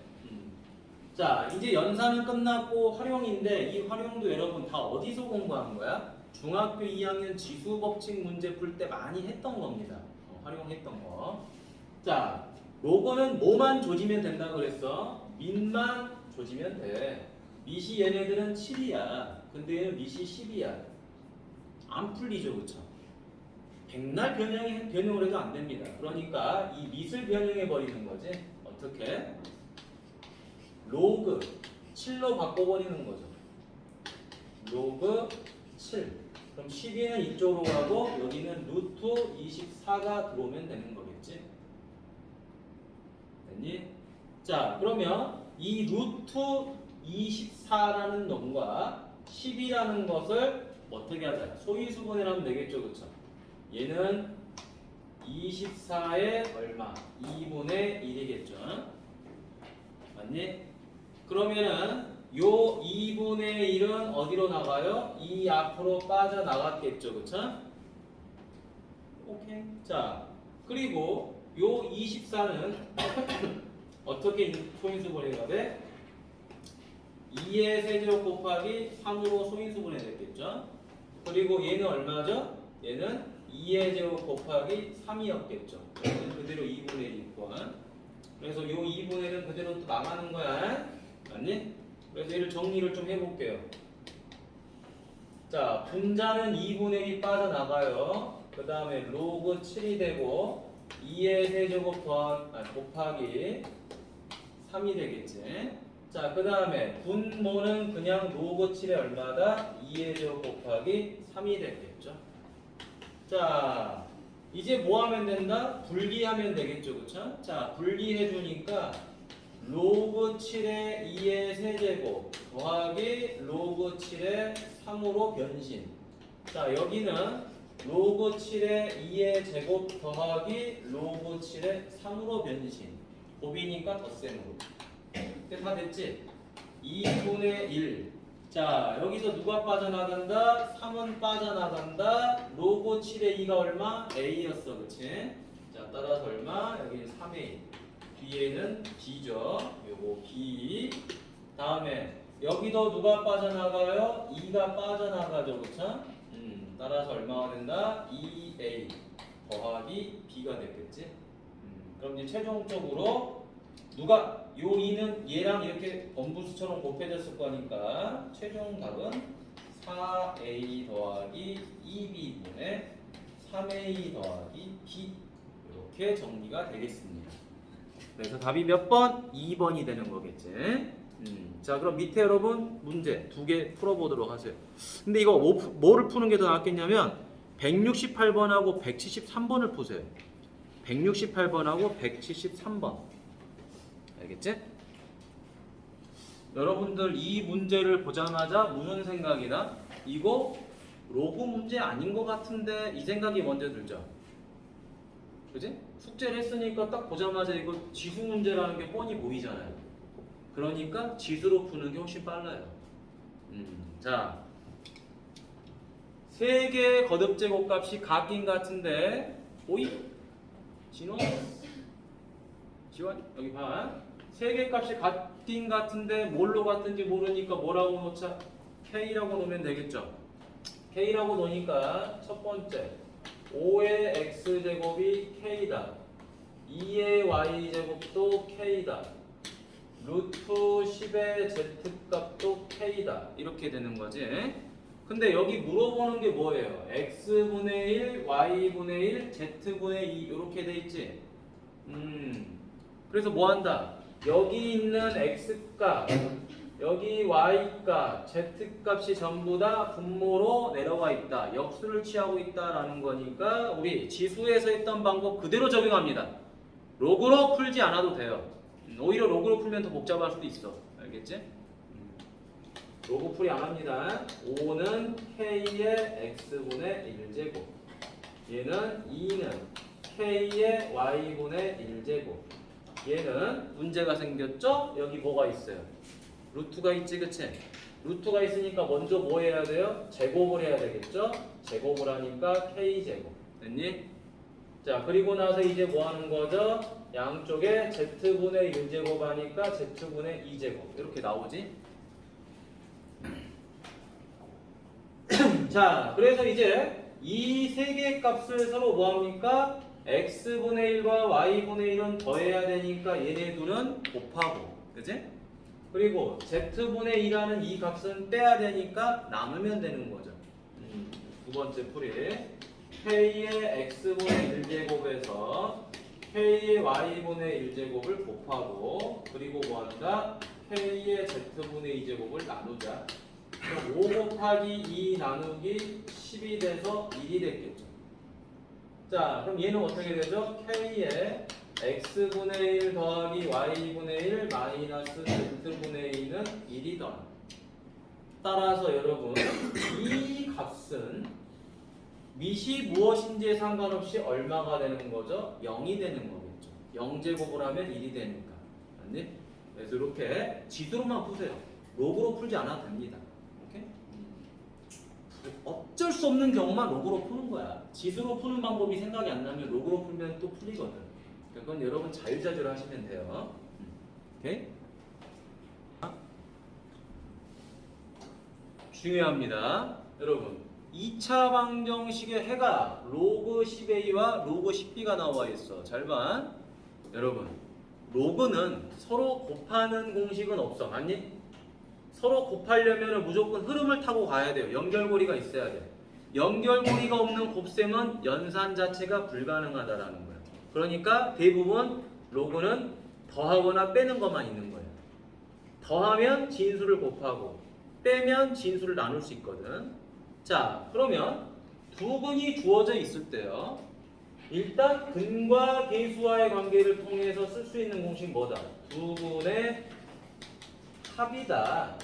자, 이제 연산은 끝났고 활용인데 이 활용도 여러분 다 어디서 공부한 거야? 중학교 2학년 지수 법칙 문제 풀 때 많이 했던 겁니다. 활용했던 거. 자, 로그는 뭐만 조지면 된다고 그랬어? 밑만 조지면 돼. 밑이 얘네들은 7이야. 근데 얘는 밑이 10이야. 안 풀리죠, 그쵸? 백날 변형을 해도 안 됩니다. 그러니까 이 밑을 변형해 버리는 거지. 어떻게? 로그 7로 바꿔버리는 거죠. 로그 7. 그럼 12는 이쪽으로 가고 여기는 루트 24가 들어오면 되는 거겠지. 됐니? 자, 그러면 이 루트 24라는 놈과 10이라는 것을 어떻게 하자? 소위수분해를 하면 되겠죠. 그쵸? 얘는 24의 얼마? 2분의 1이겠죠. 맞니? 그러면은 요 2분의 1은 어디로 나가요? 이 앞으로 빠져나갔겠죠. 그쵸? 오케이. 자, 그리고 요 24는 어떻게 소인수분해가 돼? 2의 세제곱 곱하기 3으로 소인수분해 됐겠죠? 그리고 얘는 얼마죠? 얘는 2의 제곱 곱하기 3이었겠죠. 얘는 그대로 2분의 1 있고. 그래서 요 2분의 1은 그대로 또 나가는 거야. 맞니? 그래서 얘를 정리를 좀 해볼게요. 자, 분자는 2분의 1이 빠져나가요. 그 다음에 로그 7이 되고 2의 세제곱 곱하기 3이 되겠지. 자, 그 다음에 분모는 그냥 로그 7에 얼마다? 2의 제곱 곱하기 3이 되겠죠. 자, 이제 뭐 하면 된다? 분리하면 되겠죠. 그쵸? 자, 분리해 주니까 로그 7의 2의 세제곱 더하기 로그 7의 3으로 변신. 자, 여기는 로그 7의 2의 제곱 더하기 로그 7의 3으로 변신. 곱이니까 덧셈으로. 이제 다 됐지? 2분의 1. 자, 여기서 누가 빠져나간다? 3은 빠져나간다. 로그 7의 2가 얼마? A였어. 그치? 자, 따라서 얼마? 여기 3A. 뒤에는 B죠. 요거 B. 다음에 여기도 누가 빠져나가요? 2가 빠져나가죠. 그쵸? 따라서 얼마가 된다? 2A 더하기 B가 됐겠지? 그럼 이제 최종적으로 누가 요 2는 얘랑 이렇게 번분수처럼 곱해졌을 거니까 최종 답은 4A 더하기 2B분의 3A 더하기 B 이렇게 정리가 되겠습니다. 그래서 답이 몇 번? 2번이 되는 거겠지. 자, 그럼 밑에 여러분 문제 두 개 풀어보도록 하세요. 근데 이거 뭐를 푸는 게 더 낫겠냐면 168번하고 173번을 푸세요. 168번하고 173번. 알겠지? 여러분들 이 문제를 보자마자 무슨 생각이나? 이거 로그 문제 아닌 것 같은데 이 생각이 먼저 들죠. 그지? 숙제를 했으니까 딱 보자마자 이거 지수 문제라는 게 뻔히 보이잖아요. 그러니까 지수로 푸는 게 훨씬 빨라요. 자, 세 개의 거듭제곱값이 같긴 같은데 오이? 진호? 지원? 여기 봐. 세 개 값이 같긴 같은데 뭘로 같은지 모르니까 뭐라고 놓자? K라고 놓으면 되겠죠. K라고 놓으니까 첫 번째 5의 X제곱이 K다. 2의 Y제곱도 K다. 루트 10의 Z값도 K다. 이렇게 되는 거지. 근데 여기 물어보는 게 뭐예요? X분의 1, Y분의 1, Z분의 2 이렇게 돼 있지. 그래서 뭐 한다? 여기 있는 X값, 여기 Y값, Z값이 전부 다 분모로 내려가 있다. 역수를 취하고 있다라는 거니까 우리 지수에서 했던 방법 그대로 적용합니다. 로그로 풀지 않아도 돼요. 오히려 로그로 풀면 더 복잡할 수도 있어. 알겠지? 로그 풀이 안 합니다. 5는 K의 X분의 1제곱. 얘는 2는 K의 Y분의 1제곱. 얘는 문제가 생겼죠? 여기 뭐가 있어요? 루트가 있지, 그치? 루트가 있으니까 먼저 뭐 해야 돼요? 제곱을 해야 되겠죠? 제곱을 하니까 K제곱. 됐니? 자, 그리고 나서 이제 뭐 하는 거죠? 양쪽에 Z분의 1제곱 하니까 Z분의 2제곱. 이렇게 나오지? 자, 그래서 이제 이 세 개의 값을 서로 뭐 합니까? X분의 1과 Y분의 1은 더해야 되니까 얘네 둘은 곱하고. 그지? 그리고 Z분의 2라는 이 값은 빼야 되니까 나누면 되는 거죠. 두 번째 풀이. K의 X분의 1제곱에서 K의 Y분의 1제곱을 곱하고 그리고 뭐 한다? K의 Z분의 2제곱을 나누자. 그럼 5 곱하기 2 나누기 10이 돼서 1이 됐겠죠. 자, 그럼 얘는 어떻게 되죠? K의 X분의 1 더하기 Y분의 1 마이너스 Z분의 2는 1이다. 따라서 여러분 이 값은 밑이 무엇인지에 상관없이 얼마가 되는 거죠? 0이 되는 거겠죠. 0제곱을 하면 1이 되니까. 맞니? 그래서 이렇게 지수로만 푸세요. 로그로 풀지 않아도 됩니다. 오케이? 어쩔 수 없는 경우만 로그로 푸는 거야. 지수로 푸는 방법이 생각이 안 나면 로그로 풀면 또 풀리거든. 그건 여러분 자유자재로 하시면 돼요. 오케이? 중요합니다. 여러분 2차 방정식의 해가 로그 10a와 로그 10b가 나와 있어. 잘 봐. 여러분 로그는 서로 곱하는 공식은 없어. 맞니? 서로 곱하려면 무조건 흐름을 타고 가야 돼요. 연결고리가 있어야 돼. 연결고리가 없는 곱셈은 연산 자체가 불가능하다라는 거예요. 그러니까 대부분 로그는 더하거나 빼는 것만 있는 거예요. 더하면 진수를 곱하고 빼면 진수를 나눌 수 있거든. 자, 그러면 두 근이 주어져 있을 때요. 일단 근과 계수와의 관계를 통해서 쓸 수 있는 공식 뭐다? 두 근의 합이다.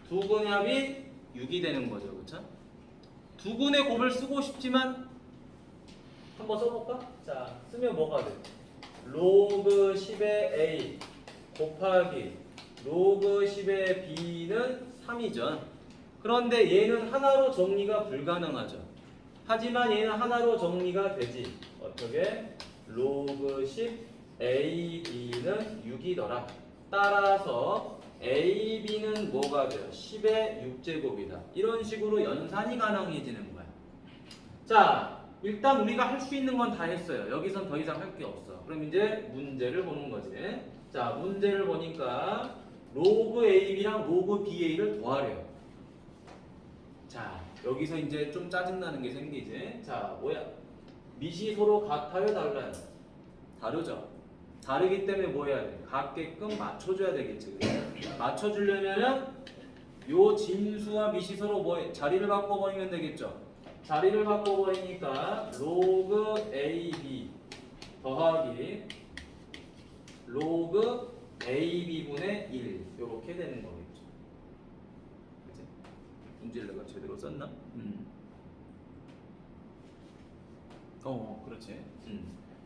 두 근의 합이 6이 되는 거죠. 그렇죠? 두 근의 곱을 쓰고 싶지만 한번 써볼까? 자, 쓰면 뭐가 돼? 로그 10의 A 곱하기 로그 10의 B는 3이죠. 그런데 얘는 하나로 정리가 불가능하죠. 하지만 얘는 하나로 정리가 되지. 어떻게? 로그 10 A, B는 6이더라. 따라서 A, B는 뭐가 돼요? 10의 6제곱이다. 이런 식으로 연산이 가능해지는 거야. 자, 일단 우리가 할 수 있는 건 다 했어요. 여기선 더 이상 할 게 없어. 그럼 이제 문제를 보는 거지. 자, 문제를 보니까 로그 AB랑 로그 BA를 더하래요. 자, 여기서 이제 좀 짜증나는 게 생기지. 자, 뭐야? 밑이 서로 같아요, 달라요? 다르죠. 다르기 때문에 뭐 해야 돼? 같게끔 맞춰줘야 되겠지. 맞춰주려면은 요 진수와 밑이 서로 뭐 자리를 바꿔버리면 되겠죠. 자리를 바꿔버리니까 로그 AB 더하기 로그 AB분의 1 이렇게 되는 거겠죠. 그치? 문제를 내가 제대로 썼나? 그렇지.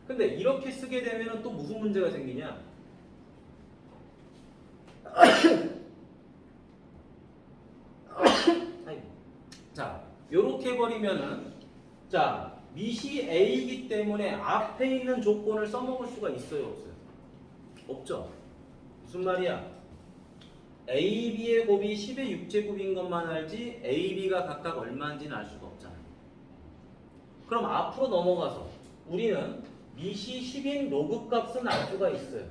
근데 이렇게 쓰게 되면 또 무슨 문제가 생기냐? 자, 요렇게 버리면은 자, 밑이 A이기 때문에 앞에 있는 조건을 써먹을 수가 있어요, 없어요? 없죠. 무슨 말이야? AB의 곱이 10의 6제곱인 것만 알지 AB가 각각 얼마인지는 알 수가 없잖아. 그럼 앞으로 넘어가서 우리는 밑이 10인 로그 값은 알 수가 있어요.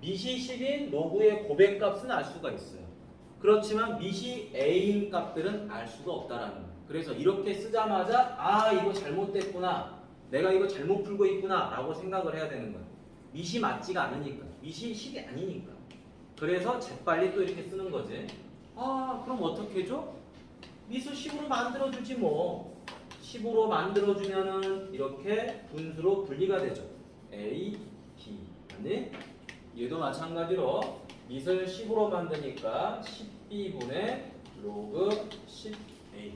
밑이 10인 로그의 곱의 값은 알 수가 있어요. 그렇지만 밑이 A인 값들은 알 수가 없다라는 거예요. 그래서 이렇게 쓰자마자 아 이거 잘못됐구나, 내가 이거 잘못 풀고 있구나 라고 생각을 해야 되는 거예요. 밑이 맞지가 않으니까, 밑이 10이 아니니까. 그래서 재빨리 또 이렇게 쓰는 거지. 아 그럼 어떻게 해줘? 밑을 10으로 만들어주지 뭐. 10으로 만들어주면은 이렇게 분수로 분리가 되죠. A, B. 아니? 얘도 마찬가지로 밑을 10으로 만드니까 10B분의 로그 10A.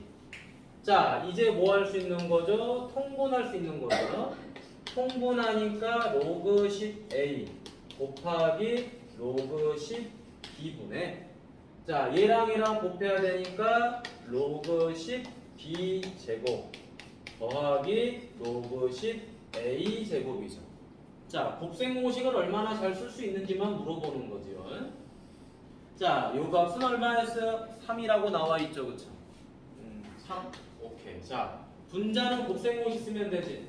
자, 이제 뭐 할 수 있는 거죠? 통분할 수 있는 거죠. 통분하니까 로그 10A 곱하기 로그 10B분의, 자, 얘랑 얘랑 곱해야 되니까 로그 10B 제곱 더하기 로그 10A 제곱이죠. 자, 곱셈공식을 얼마나 잘 쓸 수 있는지만 물어보는 거지요. 자, 요 값은 얼마였어요? 3이라고 나와 있죠, 그쵸? 3. 오케이. 자, 분자는 곱셈공식 쓰면 되지.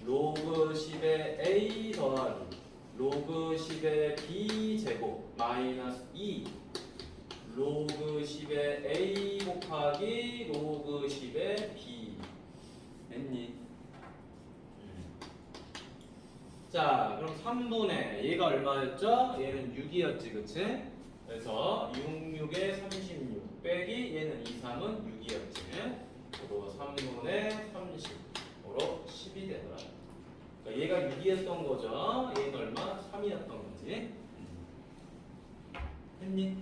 로그 10의 A 더하기 로그 10의 B 제곱 마이너스 2 로그 10의 A 곱하기 로그 10의 B 했니? 자, 그럼 3분의 얘가 얼마였죠? 얘는 6이었지, 그치? 그래서 66에 36 빼기 얘는 2, 3은 6이었지. 그리고 3분의 30으로 10이 되더라. 그러니까 얘가 6이었던 거죠. 얘는 얼마? 3이었던 거지. 했니?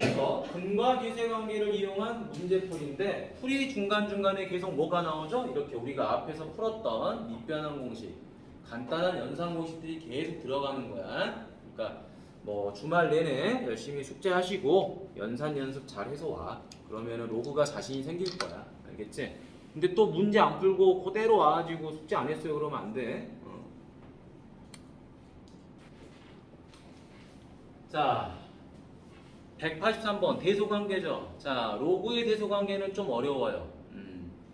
그래서 근과 기세 관계를 이용한 문제풀이인데 풀이 중간중간에 계속 뭐가 나오죠? 이렇게 우리가 앞에서 풀었던 밑변환 공식, 간단한 연산 공식들이 계속 들어가는 거야. 그러니까 뭐 주말 내내 열심히 숙제하시고 연산 연습 잘 해서 와. 그러면은 로그가 자신이 생길 거야. 알겠지? 근데 또 문제 안 풀고 그대로 와가지고 숙제 안 했어요 그러면 안 돼. 자, 183번 대소관계죠. 자, 로그의 대소관계는 좀 어려워요.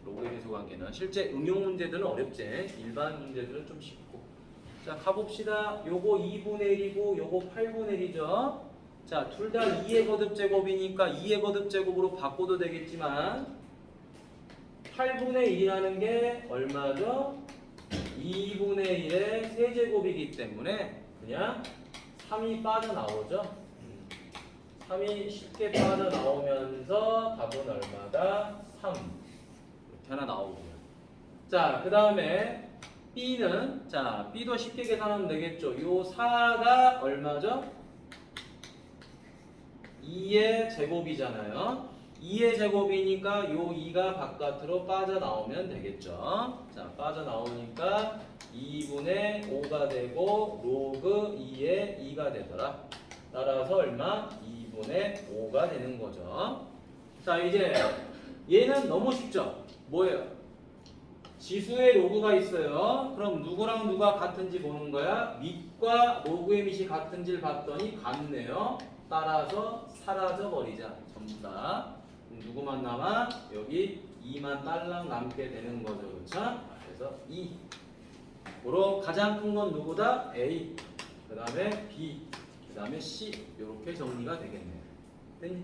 로그의 대소관계는 실제 응용 문제들은 어렵지. 일반 문제들은 좀 쉽고. 자, 가봅시다. 요거 2분의 1이고 요거 8분의 1이죠. 자, 둘 다 2의 거듭제곱이니까 2의 거듭제곱으로 바꿔도 되겠지만 8분의 1이라는 게 얼마죠? 2분의 1의 세제곱이기 때문에 그냥 3이 빠져나오죠. 3이 쉽게 빠져나오면서 답은 얼마다? 3. 이렇게 하나 나오고요. 자, 그 다음에 B는, 자, B도 쉽게 계산하면 되겠죠. 요 4가 얼마죠? 2의 제곱이잖아요. 2의 제곱이니까 요 2가 바깥으로 빠져나오면 되겠죠. 자, 빠져나오니까 2분의 5가 되고 로그 2의 2가 되더라. 따라서 얼마? 2분의 5가 되는 거죠. 자, 이제 얘는 너무 쉽죠? 뭐예요? 지수의 로그가 있어요. 그럼 누구랑 누가 같은지 보는 거야. 밑과 로그의 밑이 같은지를 봤더니 같네요. 따라서 사라져 버리자. 전부 다. 그럼 누구만 남아? 여기 2만 딸랑 남게 되는 거죠. 그렇죠? 그래서 2. 으로 가장 큰 건 누구다? A. 그 다음에 B. 그 다음에 C. 이렇게 정리가 되겠네요. 됐니?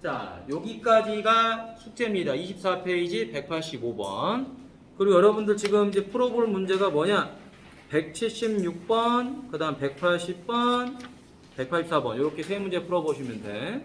자, 여기까지가 숙제입니다. 24페이지 185번. 그리고 여러분들 지금 이제 풀어볼 문제가 뭐냐? 176번, 그 다음 180번, 184번. 이렇게 세 문제 풀어보시면 돼.